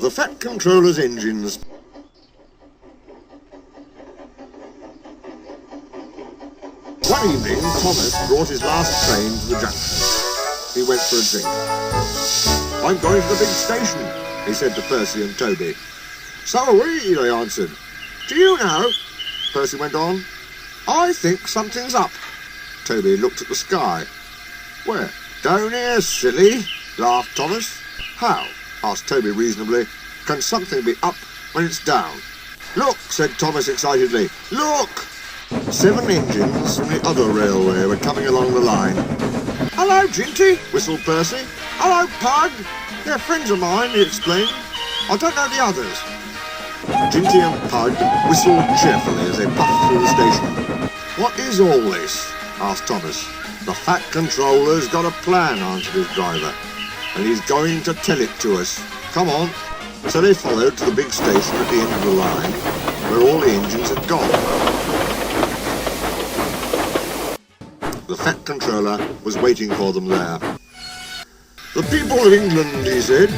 The Fat Controller's engines. One evening, Thomas brought his last train to the junction. He went for a drink. "I'm going to the big station," he said to Percy and Toby. "So are we," they answered. "Do you know," Percy went on, "I think something's up." Toby looked at the sky. "Where?" "Down here, silly," laughed Thomas. "How?" asked Toby reasonably. "Can something be up when it's down?" "Look," said Thomas excitedly. "Look!" 7 engines from the other railway were coming along the line. "Hello, Ginty," whistled Percy. "Hello, Pug. They're friends of mine," he explained. "I don't know the others." Ginty and Pug whistled cheerfully as they puffed through the station. "What is all this?" asked Thomas. "The Fat Controller's got a plan," answered his driver, "and he's going to tell it to us. Come on." So they followed to the big station at the end of the line, where all the engines had gone. The Fat Controller was waiting for them there. "The people of England," he said,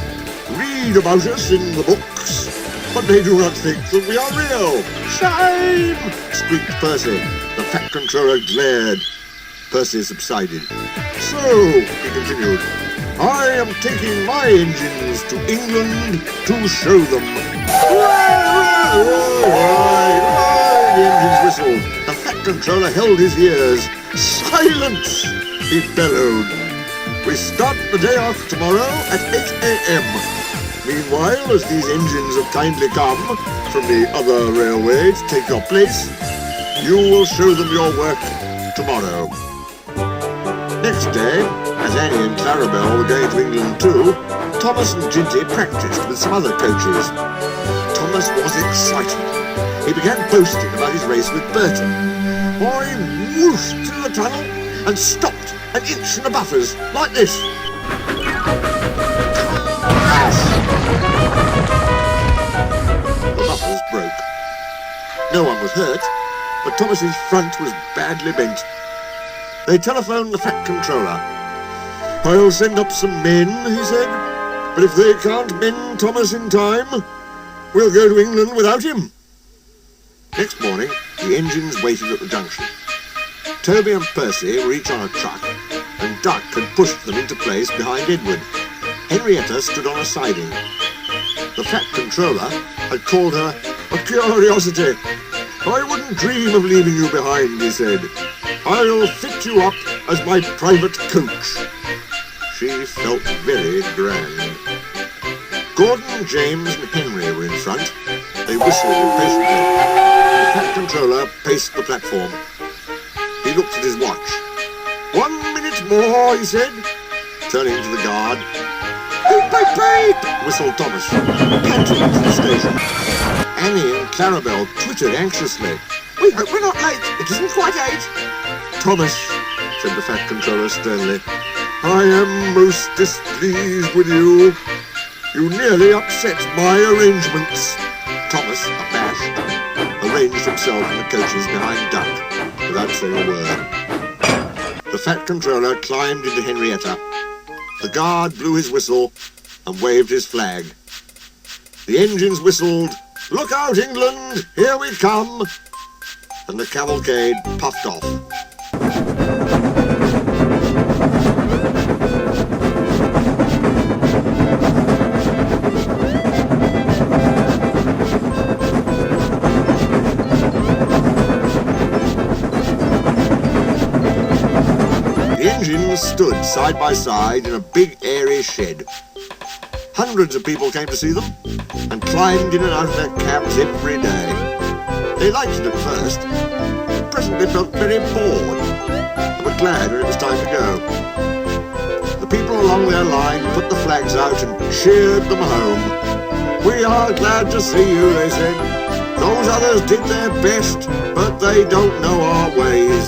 "read about us in the books, but they do not think that we are real." "Shame!" squeaked Percy. The Fat Controller glared. Percy subsided. "So," he continued, "I am taking my engines to England to show them." The engines whistled. The Fat Controller held his ears. "Silence!" he bellowed. "We start the day off tomorrow at 8 a.m. Meanwhile, as these engines have kindly come from the other railway to take your place, you will show them your work tomorrow." Next day, as Annie and Clarabel were going to England too, Thomas and Ginty practised with some other coaches. Thomas was excited. He began boasting about his race with Bertie. "I whooshed through the tunnel and stopped an inch in the buffers, like this." Crash! The buffers broke. No one was hurt, but Thomas's front was badly bent. They telephoned the Fat Controller. "I'll send up some men," he said, "but if they can't mend Thomas in time, we'll go to England without him." Next morning, the engines waited at the junction. Toby and Percy were each on a truck, and Duck had pushed them into place behind Edward. Henrietta stood on a siding. The Fat Controller had called her a curiosity. "I wouldn't dream of leaving you behind," he said. "I'll fit you up as my private coach." She felt very grand. Gordon, James and Henry were in front. They whistled impatiently. The Fat Controller paced the platform. He looked at his watch. "1 minute more," he said, turning to the guard. "Beep, beep, beep," whistled Thomas, panting to the station. Annie and Clarabel twittered anxiously. "We hope we're not late. It isn't quite 8. "Thomas," said the Fat Controller sternly, "I am most displeased with you. You nearly upset my arrangements." Thomas, abashed, arranged himself in the coaches behind Duck, without saying a word. The Fat Controller climbed into Henrietta. The guard blew his whistle and waved his flag. The engines whistled, "Look out, England, here we come!" and the cavalcade puffed off. The engines stood side by side in a big airy shed. Hundreds of people came to see them and climbed in and out of their cabs every day. They liked it at first, but presently felt very bored and were glad when it was time to go. The people along their line put the flags out and cheered them home. "We are glad to see you," they said. "Those others did their best, but they don't know our ways.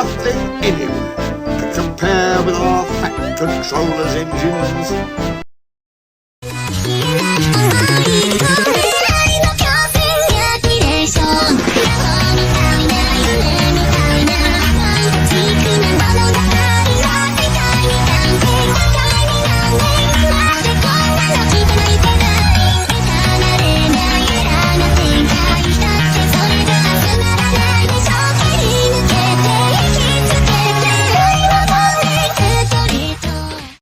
Nothing anywhere can compare with our Fat Controller's engines."